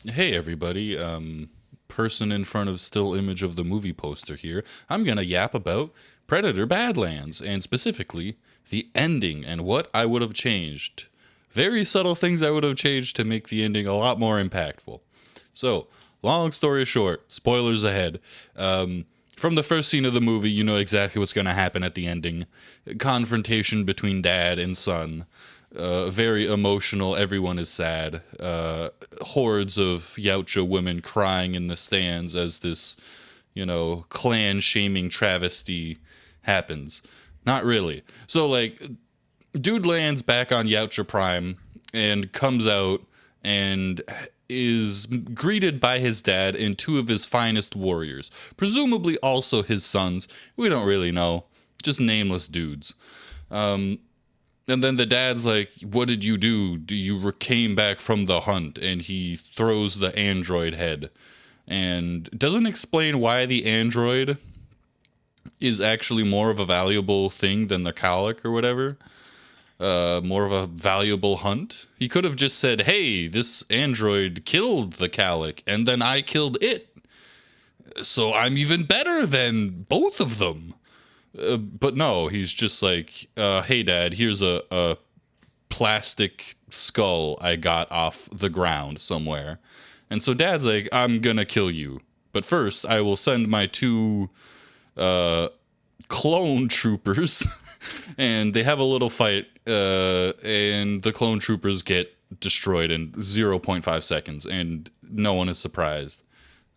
Hey everybody, person in front of still image of the movie poster here. I'm gonna yap about Predator Badlands, and specifically the ending and what I would have changed. Very subtle things I would have changed to make the ending a lot more impactful. So, long story short, spoilers ahead. From the first scene of the movie, you know exactly what's going to happen at the ending. Confrontation between dad and son. Very emotional. Everyone is sad. Hordes of Yautja women crying in the stands as this, clan shaming travesty happens. Not really. So, dude lands back on Yautja Prime and comes out and is greeted by his dad and two of his finest warriors, presumably also his sons. We don't really know, just nameless dudes. And then the dad's like, "What did you do? You came back from the hunt?" And he throws the android head, and doesn't explain why the android is actually more of a valuable thing than the cowlick or whatever. More of a valuable hunt. He could have just said, "Hey, this android killed the cowlick, and then I killed it, so I'm even better than both of them." But no, he's just like, "Hey, Dad, here's a plastic skull I got off the ground somewhere." And so Dad's like, "I'm gonna kill you, but first I will send my two uh, clone troopers." And they have a little fight, and the clone troopers get destroyed in zero point 0.5 seconds, and no one is surprised.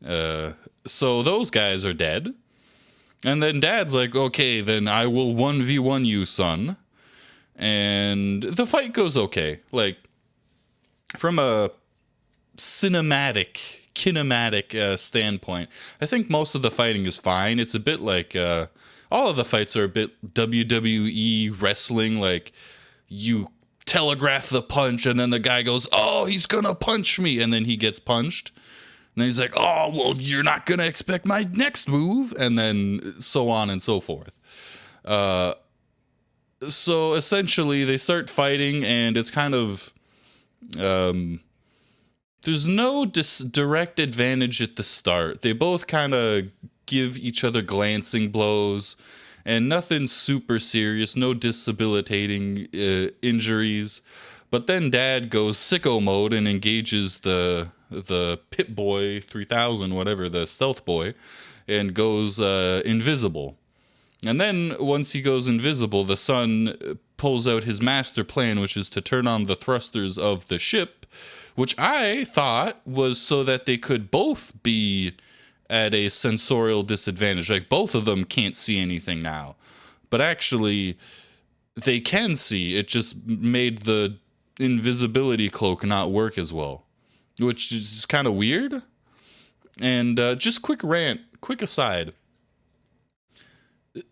So those guys are dead. And then Dad's like, "Okay, then I will 1v1 you, son." And the fight goes okay. Like, from a kinematic standpoint, I think most of the fighting is fine. It's a bit like all of the fights are a bit WWE wrestling. Like, you telegraph the punch, and then the guy goes, "Oh, he's gonna punch me," and then he gets punched. And then he's like, "Oh, well, you're not gonna expect my next move," and then so on and so forth. So essentially, they start fighting, and it's kind of um, there's no direct advantage at the start. They both kind of give each other glancing blows, and nothing super serious, no disabilitating injuries. But then Dad goes sicko mode and engages the Pit Boy 3000, whatever, the stealth boy, and goes invisible. And then once he goes invisible, the son pulls out his master plan, which is to turn on the thrusters of the ship, which I thought was so that they could both be at a sensorial disadvantage. Like, both of them can't see anything now. But actually, they can see. It just made the invisibility cloak not work as well, which is kind of weird. And just quick aside.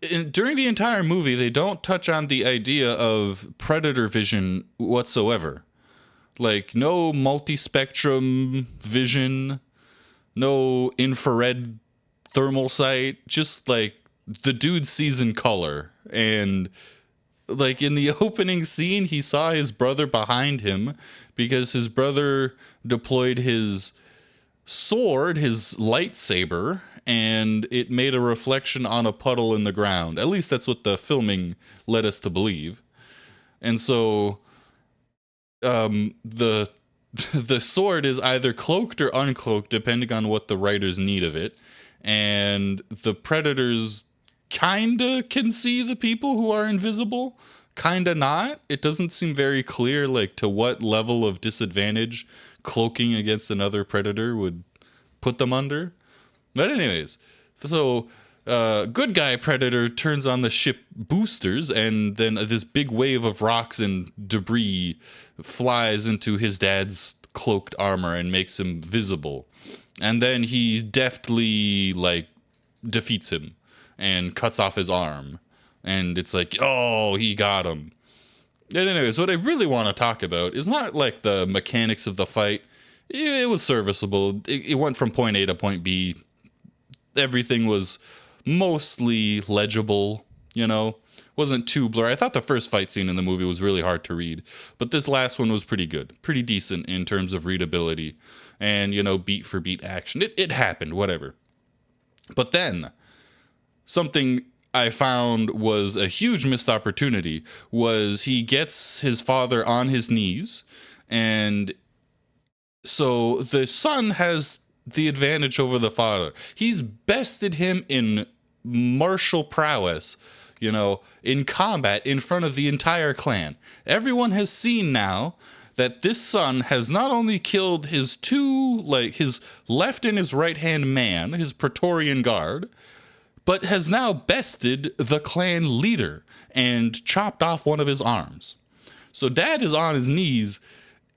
During the entire movie, they don't touch on the idea of predator vision whatsoever. Like, no multi-spectrum vision, no infrared thermal sight, just like the dude sees in color. And like in the opening scene, he saw his brother behind him because his brother deployed his sword, his lightsaber, and it made a reflection on a puddle in the ground. At least that's what the filming led us to believe. And so the the sword is either cloaked or uncloaked depending on what the writers need of it. And the predators kinda can see the people who are invisible, kinda not. It doesn't seem very clear, like, to what level of disadvantage cloaking against another predator would put them under. But anyways, so good guy predator turns on the ship boosters, and then this big wave of rocks and debris flies into his dad's cloaked armor and makes him visible. And then he deftly, like, defeats him and cuts off his arm. And it's like, oh, he got him. And anyways, what I really want to talk about is not like the mechanics of the fight. It was serviceable. It went from point A to point B. Everything was mostly legible, you know. wasn't too blurry. I thought the first fight scene in the movie was really hard to read, but this last one was pretty good, pretty decent in terms of readability and, beat for beat action. It happened, whatever. But then something I found was a huge missed opportunity was he gets his father on his knees, and so the son has the advantage over the father. He's bested him in martial prowess, in combat in front of the entire clan. Everyone has seen now that this son has not only killed his his left and his right hand man, his Praetorian guard, but has now bested the clan leader and chopped off one of his arms. So dad is on his knees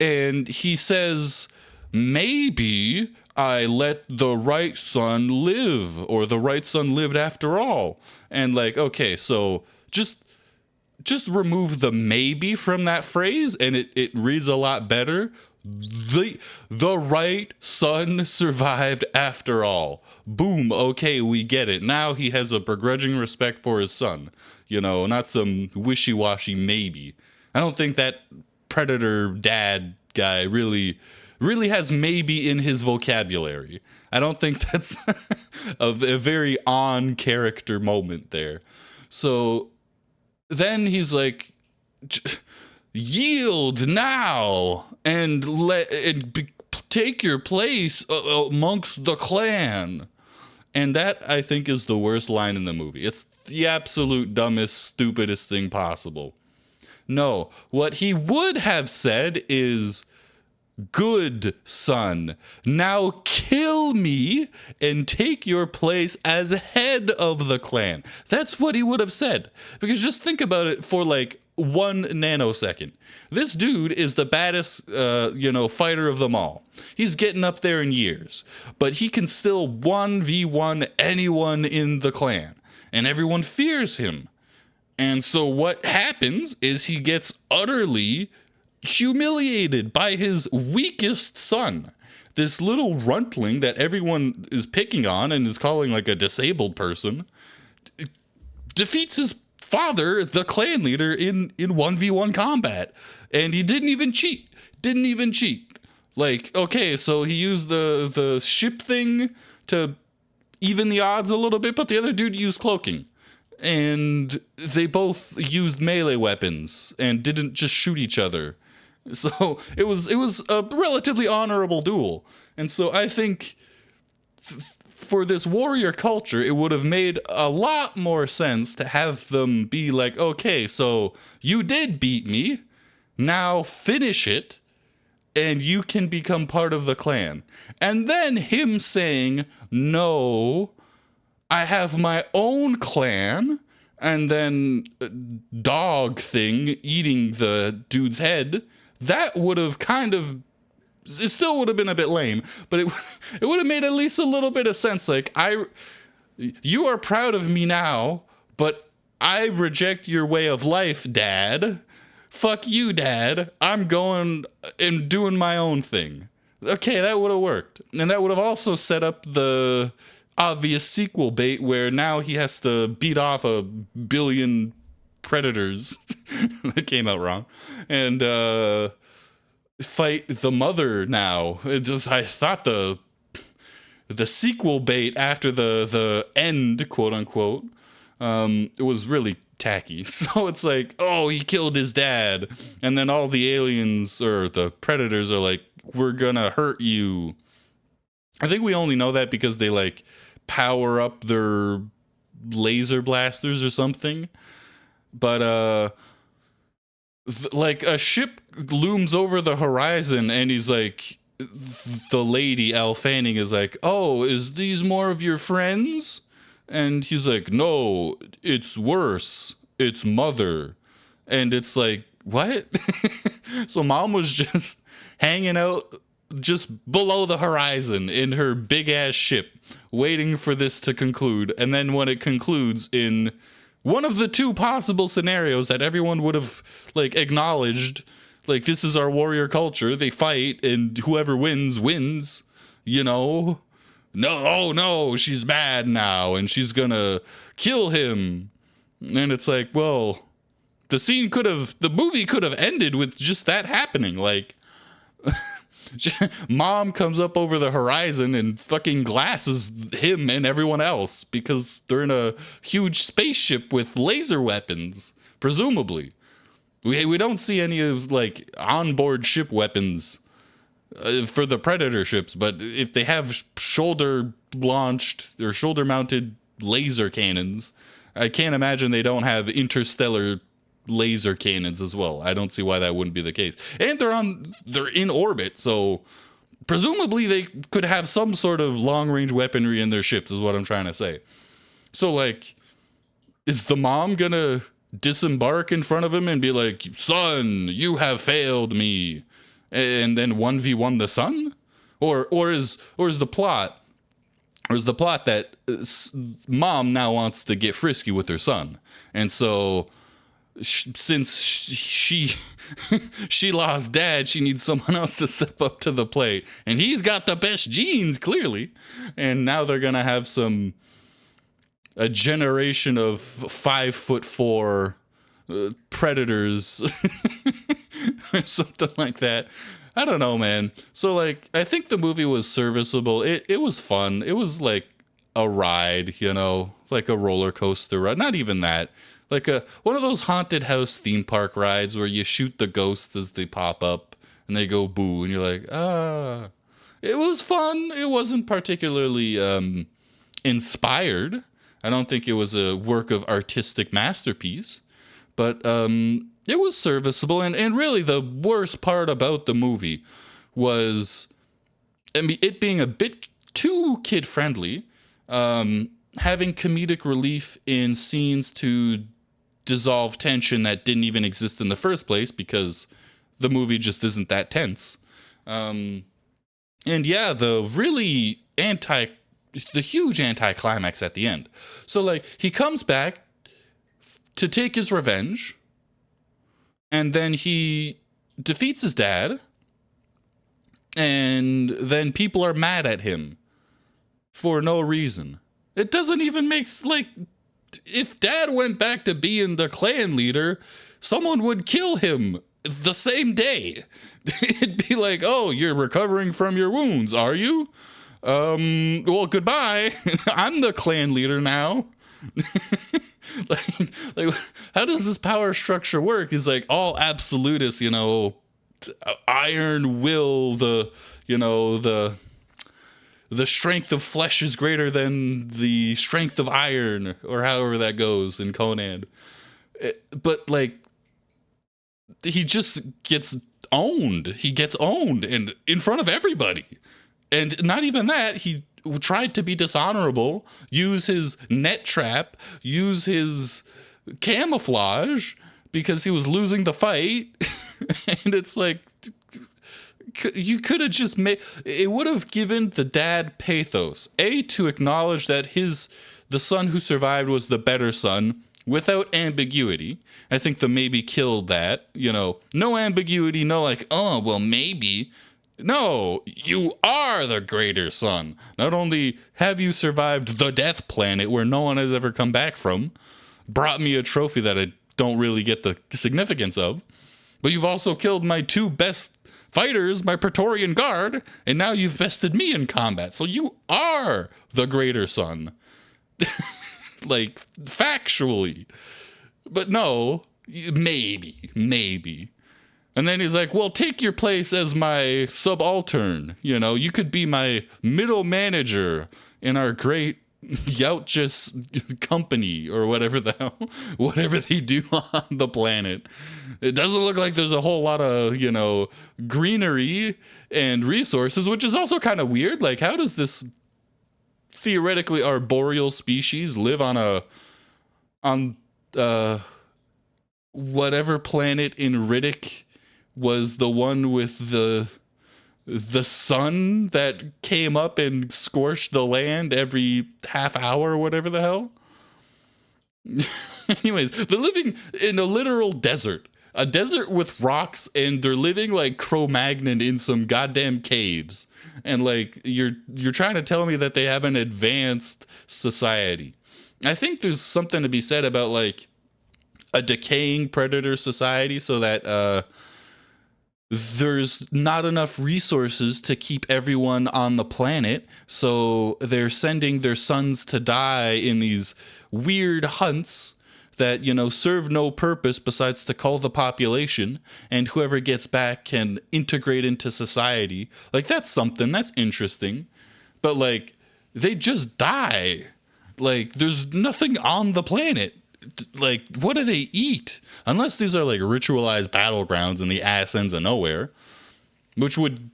and he says, maybe I let the right son live, or the right son lived after all. And okay, so just remove the maybe from that phrase and it reads a lot better. The right son survived after all. Boom, okay, we get it. Now he has a begrudging respect for his son. Not some wishy-washy maybe. I don't think that Predator dad guy really has maybe in his vocabulary. I don't think that's a very on character moment there. So then he's like, yield now and take your place amongst the clan. And that, I think, is the worst line in the movie. It's the absolute dumbest, stupidest thing possible. No, what he would have said is, good son, now kill me and take your place as head of the clan. That's what he would have said. Because just think about it for 1 nanosecond. This dude is the baddest, fighter of them all. He's getting up there in years, but he can still 1v1 anyone in the clan, and everyone fears him. And so what happens is he gets utterly humiliated by his weakest son, this little runtling that everyone is picking on and is calling a disabled person, defeats his father, the clan leader, in 1v1 combat. And he didn't even cheat. Okay, so he used the ship thing to even the odds a little bit, but the other dude used cloaking. And they both used melee weapons and didn't just shoot each other. So it was a relatively honorable duel. And so I think for this warrior culture, it would have made a lot more sense to have them be like, okay, so you did beat me. Now finish it and you can become part of the clan. And then him saying, no, I have my own clan, and then dog thing eating the dude's head. That would have it still would have been a bit lame, but it would have made at least a little bit of sense. You are proud of me now, but I reject your way of life, Dad. Fuck you, Dad. I'm going and doing my own thing. Okay, that would have worked. And that would have also set up the obvious sequel bait where now he has to beat off 1 billion predators. That came out wrong. And fight the mother now. I thought the sequel bait after the end, quote unquote, it was really tacky. So it's he killed his dad, and then all the aliens or the predators are like, we're gonna hurt you. I think we only know that because they power up their laser blasters or something. But a ship looms over the horizon, and he's like, the lady Elle Fanning is like, oh, is these more of your friends? And he's like, no, it's worse. It's mother. And it's like, what? So mom was just hanging out just below the horizon in her big ass ship, waiting for this to conclude. And then when it concludes in one of the 2 possible scenarios that everyone would have acknowledged, this is our warrior culture. They fight and whoever wins, No, oh no, she's bad now and she's gonna kill him. And it's like, well, the movie could have ended with just that happening. Like, mom comes up over the horizon and fucking glasses him and everyone else because they're in a huge spaceship with laser weapons, presumably. We don't see any of like onboard ship weapons for the Predator ships, but if they have shoulder launched or shoulder mounted laser cannons, I can't imagine they don't have interstellar laser cannons as well. I don't see why that wouldn't be the case. And they're in orbit, so presumably they could have some sort of long range weaponry in their ships, is what I'm trying to say. So like, is the mom gonna disembark in front of him and be like, "Son, you have failed me," and then 1v1 the son? Or is the plot that mom now wants to get frisky with her son, and so since she she lost dad, she needs someone else to step up to the plate, and he's got the best genes clearly, and now they're gonna have a generation of 5'4" predators or something like that. I don't know, man. So like, I think the movie was serviceable. It was fun. It was like a ride, you know, like a roller coaster ride. Not even that. Like one of those haunted house theme park rides where you shoot the ghosts as they pop up and they go boo, and you're like, ah. It was fun. It wasn't particularly inspired. I don't think it was a work of artistic masterpiece, but it was serviceable. And really, the worst part about the movie was, I mean, it being a bit too kid friendly, having comedic relief in scenes to dissolve tension that didn't even exist in the first place because the movie just isn't that tense. And yeah, the huge anticlimax at the end. So like, he comes back to take his revenge, and then he defeats his dad, and then people are mad at him for no reason. It doesn't even make, like, if dad went back to being the clan leader, someone would kill him the same day. It'd be like, oh, you're recovering from your wounds, are you? Well, goodbye. I'm the clan leader now. like, how does this power structure work? Is like all absolutist, you know, iron will, the strength of flesh is greater than the strength of iron, or however that goes in Conan. But like, he just gets owned. He gets owned, and in front of everybody. And not even that, he tried to be dishonorable, use his net trap, use his camouflage because he was losing the fight. And it's like, you could have just made, it would have given the dad pathos, to acknowledge that the son who survived was the better son without ambiguity. I think the maybe killed that, you know, no ambiguity, no like, oh, well, maybe. No, you are the greater son. Not only have you survived the death planet where no one has ever come back from, brought me a trophy that I don't really get the significance of, but you've also killed my two best fighters, my Praetorian Guard, and now you've bested me in combat. So you are the greater son. Like, factually. But no, maybe. And then he's like, well, take your place as my subaltern. You know, you could be my middle manager in our great Yautjas company, or whatever the hell, whatever they do on the planet. It doesn't look like there's a whole lot of, you know, greenery and resources, which is also kind of weird. Like, how does this theoretically arboreal species live on whatever planet in Riddick was the one with the sun that came up and scorched the land every half hour or whatever the hell? Anyways, they're living in a literal desert. A desert with rocks, and they're living like Cro-Magnon in some goddamn caves. And like, you're trying to tell me that they have an advanced society. I think there's something to be said about like a decaying predator society, so that there's not enough resources to keep everyone on the planet, so they're sending their sons to die in these weird hunts that, you know, serve no purpose besides to cull the population, and whoever gets back can integrate into society. Like, that's something that's interesting. But like, they just die. Like, there's nothing on the planet. Like, what do they eat? Unless these are like ritualized battlegrounds and the ass ends of nowhere, which would,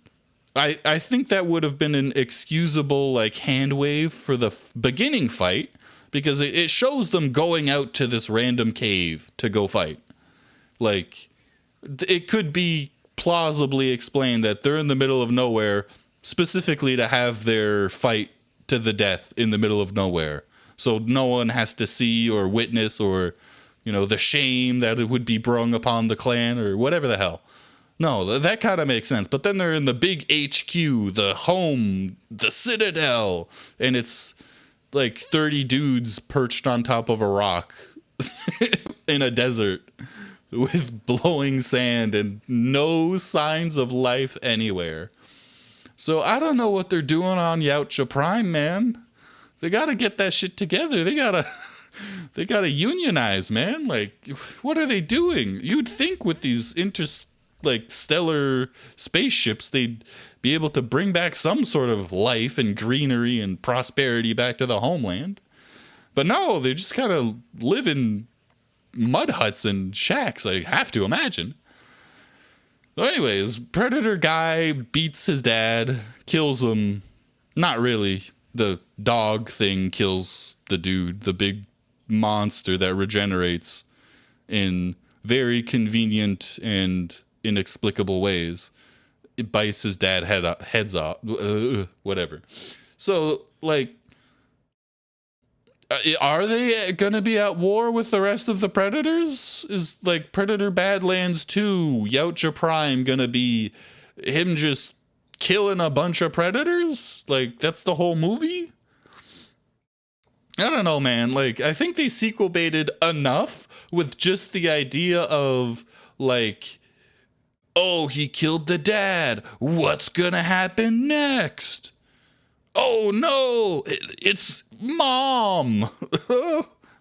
I think that would have been an excusable like hand wave for the beginning fight, because it shows them going out to this random cave to go fight. Like, it could be plausibly explained that they're in the middle of nowhere specifically to have their fight to the death in the middle of nowhere. So no one has to see or witness, or, you know, the shame that it would be brung upon the clan or whatever the hell. No, that kind of makes sense. But then they're in the big HQ, the home, the citadel, and it's like 30 dudes perched on top of a rock in a desert with blowing sand and no signs of life anywhere. So I don't know what they're doing on Yautja Prime, man. They gotta get that shit together. They gotta unionize, man. Like, what are they doing? You'd think with these stellar spaceships, they'd be able to bring back some sort of life and greenery and prosperity back to the homeland. But no, they just kind of live in mud huts and shacks, I have to imagine. So anyways, Predator guy beats his dad, kills him. Not really. The dog thing kills the dude, the big monster that regenerates in very convenient and inexplicable ways. It bites his dad heads off, whatever. So, like, are they gonna be at war with the rest of the Predators? Is like Predator Badlands 2, Yautja Prime, gonna be him just killing a bunch of predators? Like, that's the whole movie? I don't know, man. Like, I think they sequel baited enough with just the idea of, like, oh, he killed the dad. What's gonna happen next? Oh no, it's mom.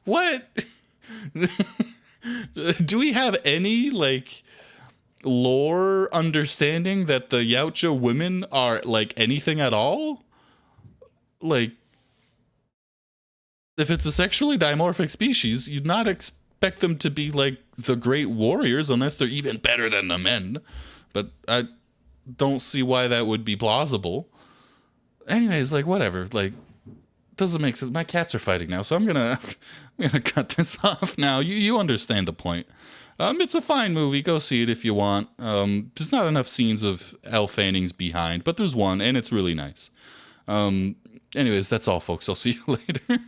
What? Do we have any, like, lore understanding that the Yautja women are like anything at all? Like, if it's a sexually dimorphic species, you'd not expect them to be like the great warriors unless they're even better than the men. But I don't see why that would be plausible. Anyways, like, whatever. Like, doesn't make sense. My cats are fighting now, so I'm gonna cut this off now. You understand the point. It's a fine movie. Go see it if you want. There's not enough scenes of Elle Fanning's behind, but there's one, and it's really nice. Anyways, that's all, folks. I'll see you later.